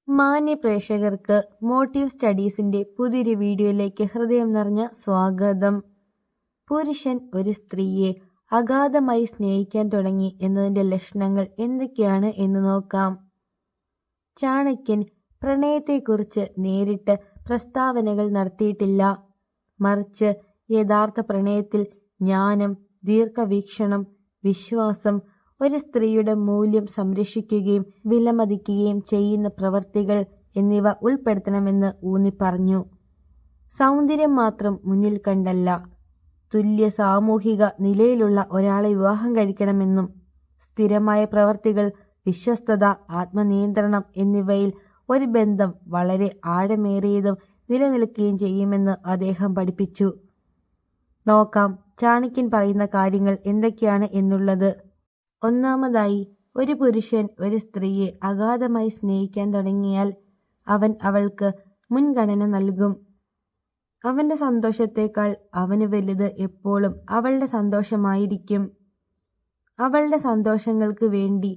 മാന്യ പ്രേക്ഷകർക്ക് മോട്ടീവ് സ്റ്റഡീസിന്റെ പുതിയൊരു വീഡിയോയിലേക്ക് ഹൃദയം നിറഞ്ഞ സ്വാഗതം. പുരുഷൻ ഒരു സ്ത്രീയെ അഗാധമായി സ്നേഹിക്കാൻ തുടങ്ങി എന്നതിന്റെ ലക്ഷണങ്ങൾ എന്തൊക്കെയാണ് എന്ന് നോക്കാം. ചാണക്യൻ പ്രണയത്തെക്കുറിച്ച് നേരിട്ട് പ്രസ്താവനകൾ നടത്തിയിട്ടില്ല. മറിച്ച് യഥാർത്ഥ പ്രണയത്തിൽ ജ്ഞാനം, ദീർഘവീക്ഷണം, വിശ്വാസം, ഒരു സ്ത്രീയുടെ മൂല്യം സംരക്ഷിക്കുകയും വിലമതിക്കുകയും ചെയ്യുന്ന പ്രവൃത്തികൾ എന്നിവ ഉൾപ്പെടുത്തണമെന്ന് ഊന്നി പറഞ്ഞു. സൗന്ദര്യം മാത്രം മുന്നിൽ കണ്ടല്ല, തുല്യ സാമൂഹിക നിലയിലുള്ള ഒരാളെ വിവാഹം കഴിക്കണമെന്നും സ്ഥിരമായ പ്രവൃത്തികൾ, വിശ്വസ്തത, ആത്മനിയന്ത്രണം എന്നിവയിൽ ഒരു ബന്ധം വളരെ ആഴമേറിയതും നിലനിൽക്കുകയും ചെയ്യുമെന്ന് അദ്ദേഹം പഠിപ്പിച്ചു. നോക്കാം ചാണക്യൻ പറയുന്ന കാര്യങ്ങൾ എന്തൊക്കെയാണ് എന്നുള്ളത്. ഒന്നാമതായി, ഒരു പുരുഷൻ ഒരു സ്ത്രീയെ അഗാധമായി സ്നേഹിക്കാൻ തുടങ്ങിയാൽ അവൻ അവൾക്ക് മുൻഗണന നൽകും. അവന്റെ സന്തോഷത്തേക്കാൾ അവന് വലുത് എപ്പോഴും അവളുടെ സന്തോഷമായിരിക്കും. അവളുടെ സന്തോഷങ്ങൾക്ക് വേണ്ടി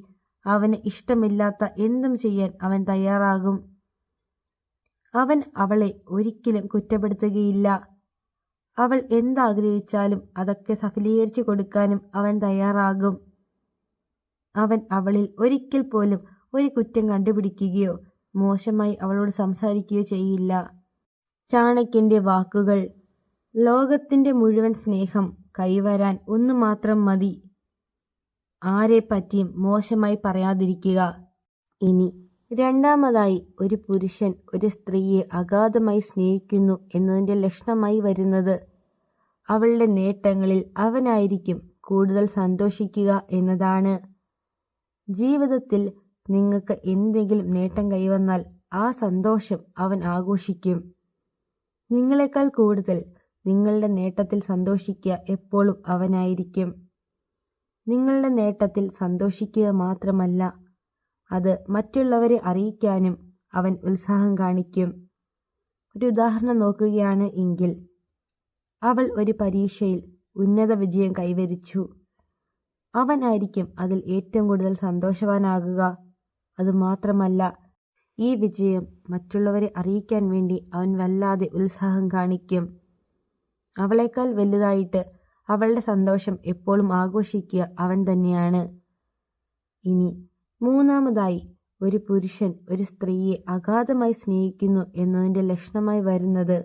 അവന് ഇഷ്ടമില്ലാത്ത എന്തും ചെയ്യാൻ അവൻ തയ്യാറാകും. അവൻ അവളെ ഒരിക്കലും കുറ്റപ്പെടുത്തുകയില്ല. അവൾ എന്താഗ്രഹിച്ചാലും അതൊക്കെ സഫലീകരിച്ചു കൊടുക്കാനും അവൻ തയ്യാറാകും. അവൻ അവളിൽ ഒരിക്കൽ പോലും ഒരു കുറ്റം കണ്ടുപിടിക്കുകയോ മോശമായി അവളോട് സംസാരിക്കുകയോ ചെയ്യില്ല. ചാണക്യന്റെ വാക്കുകൾ: ലോകത്തിന്റെ മുഴുവൻ സ്നേഹം കൈവരാൻ ഒന്നു മാത്രം മതി, ആരെ പറ്റിയും മോശമായി പറയാതിരിക്കുക. ഇനി രണ്ടാമതായി, ഒരു പുരുഷൻ ഒരു സ്ത്രീയെ അഗാധമായി സ്നേഹിക്കുന്നു എന്നതിന്റെ ലക്ഷണമായി വരുന്നത് അവളുടെ നേട്ടങ്ങളിൽ അവനായിരിക്കും കൂടുതൽ സന്തോഷിക്കുക എന്നതാണ്. ജീവിതത്തിൽ നിങ്ങൾക്ക് എന്തെങ്കിലും നേട്ടം കൈവന്നാൽ ആ സന്തോഷം അവൻ ആഘോഷിക്കും. നിങ്ങളെക്കാൾ കൂടുതൽ നിങ്ങളുടെ നേട്ടത്തിൽ സന്തോഷിക്കുക എപ്പോഴും അവനായിരിക്കും. നിങ്ങളുടെ നേട്ടത്തിൽ സന്തോഷിക്കുക മാത്രമല്ല, അത് മറ്റുള്ളവരെ അറിയിക്കാനും അവൻ ഉത്സാഹം കാണിക്കും. ഒരു ഉദാഹരണം നോക്കുകയാണ് എങ്കിൽ, അവൾ ഒരു പരീക്ഷയിൽ ഉന്നത വിജയം കൈവരിച്ചു. അവനായിരിക്കും അതിൽ ഏറ്റവും കൂടുതൽ സന്തോഷവാനാകുക. അതുമാത്രമല്ല, ഈ വിജയം മറ്റുള്ളവരെ അറിയിക്കാൻ വേണ്ടി അവൻ വല്ലാതെ ഉത്സാഹം കാണിക്കും. അവളേക്കാൾ വലുതായിട്ട് അവളുടെ സന്തോഷം എപ്പോഴും ആഘോഷിക്കുക അവൻ തന്നെയാണ്. ഇനി മൂന്നാമതായി, ഒരു പുരുഷൻ ഒരു സ്ത്രീയെ അഗാധമായി സ്നേഹിക്കുന്നു എന്നതിന്റെ ലക്ഷണമായി വരുന്നത്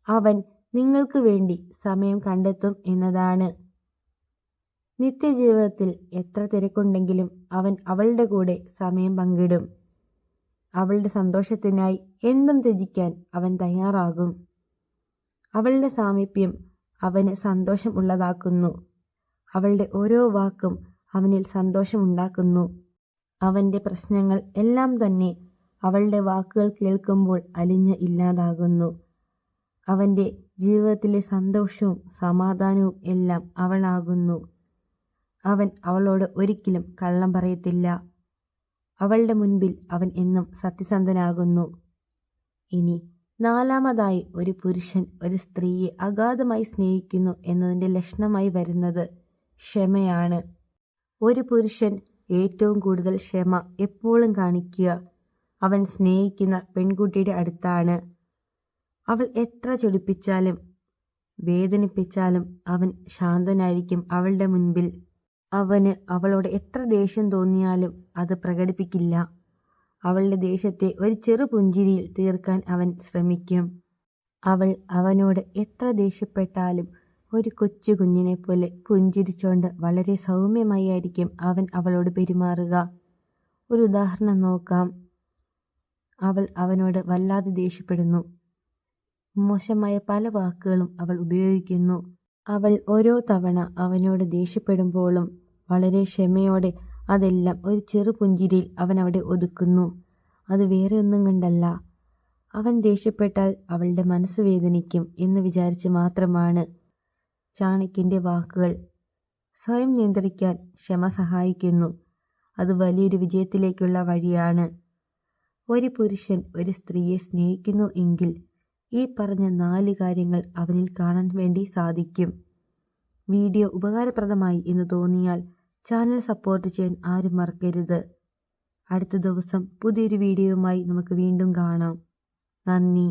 അവൻ നിങ്ങൾക്ക് വേണ്ടി സമയം കണ്ടെത്തും എന്നതാണ്. നിത്യജീവിതത്തിൽ എത്ര തിരക്കുണ്ടെങ്കിലും അവൻ അവളുടെ കൂടെ സമയം പങ്കിടും. അവളുടെ സന്തോഷത്തിനായി എന്തും ത്യജിക്കാൻ അവൻ തയ്യാറാകും. അവളുടെ സാമീപ്യം അവന് സന്തോഷം ഉള്ളതാക്കുന്നു. അവളുടെ ഓരോ വാക്കും അവനിൽ സന്തോഷമുണ്ടാക്കുന്നു. അവന്റെ പ്രശ്നങ്ങൾ എല്ലാം തന്നെ അവളുടെ വാക്കുകൾ കേൾക്കുമ്പോൾ അലിഞ്ഞ് ഇല്ലാതാകുന്നു. അവന്റെ ജീവിതത്തിലെ സന്തോഷവും സമാധാനവും എല്ലാം അവളാകുന്നു. അവൻ അവളോട് ഒരിക്കലും കള്ളം പറയത്തില്ല. അവളുടെ മുൻപിൽ അവൻ എന്നും സത്യസന്ധനാകുന്നു. ഇനി നാലാമതായി, ഒരു പുരുഷൻ ഒരു സ്ത്രീയെ അഗാധമായി സ്നേഹിക്കുന്നു എന്നതിന്റെ ലക്ഷണമായി വരുന്നത് ക്ഷമയാണ്. ഒരു പുരുഷൻ ഏറ്റവും കൂടുതൽ ക്ഷമ എപ്പോഴും കാണിക്കുക അവൻ സ്നേഹിക്കുന്ന പെൺകുട്ടിയുടെ അടുത്താണ്. അവൾ എത്ര ചൊടിപ്പിച്ചാലും വേദനിപ്പിച്ചാലും അവൻ ശാന്തനായിരിക്കും അവളുടെ മുൻപിൽ. അവന് അവളോട് എത്ര ദേഷ്യം തോന്നിയാലും അത് പ്രകടിപ്പിക്കില്ല. അവളുടെ ദേഷ്യത്തെ ഒരു ചെറു പുഞ്ചിരിയിൽ തീർക്കാൻ അവൻ ശ്രമിക്കും. അവൾ അവനോട് എത്ര ദേഷ്യപ്പെട്ടാലും ഒരു കൊച്ചു കുഞ്ഞിനെ പോലെ പുഞ്ചിരിച്ചോണ്ട് വളരെ സൗമ്യമായി ആയിരിക്കും അവൻ അവളോട് പെരുമാറുക. ഒരു ഉദാഹരണം നോക്കാം. അവൾ അവനോട് വല്ലാതെ ദേഷ്യപ്പെടുന്നു. മോശമായ പല വാക്കുകളും അവൾ ഉപയോഗിക്കുന്നു. അവൾ ഓരോ തവണ അവനോട് ദേഷ്യപ്പെടുമ്പോഴും വളരെ ക്ഷമയോടെ അതെല്ലാം ഒരു ചെറു പുഞ്ചിരിയിൽ അവൻ അവിടെ ഒതുക്കുന്നു. അത് വേറെ ഒന്നും കൊണ്ടല്ല, അവൻ ദേഷ്യപ്പെട്ടാൽ അവളുടെ മനസ്സ് വേദനിക്കും എന്ന് വിചാരിച്ച് മാത്രമാണ്. ചാണക്യന്റെ വാക്കുകൾ: സ്വയം നിയന്ത്രിക്കാൻ ക്ഷമ സഹായിക്കുന്നു. അത് വലിയൊരു വിജയത്തിലേക്കുള്ള വഴിയാണ്. ഒരു പുരുഷൻ ഒരു സ്ത്രീയെ സ്നേഹിക്കുന്നു എങ്കിൽ ഈ പറഞ്ഞ 4 കാര്യങ്ങൾ അവനിൽ കാണാൻ വേണ്ടി സാധിക്കും. വീഡിയോ ഉപകാരപ്രദമായി എന്ന് തോന്നിയാൽ ചാനൽ സപ്പോർട്ട് ചെയ്യാൻ ആരും മറക്കരുത്. അടുത്ത ദിവസം പുതിയൊരു വീഡിയോയുമായി നമുക്ക് വീണ്ടും കാണാം. നന്ദി.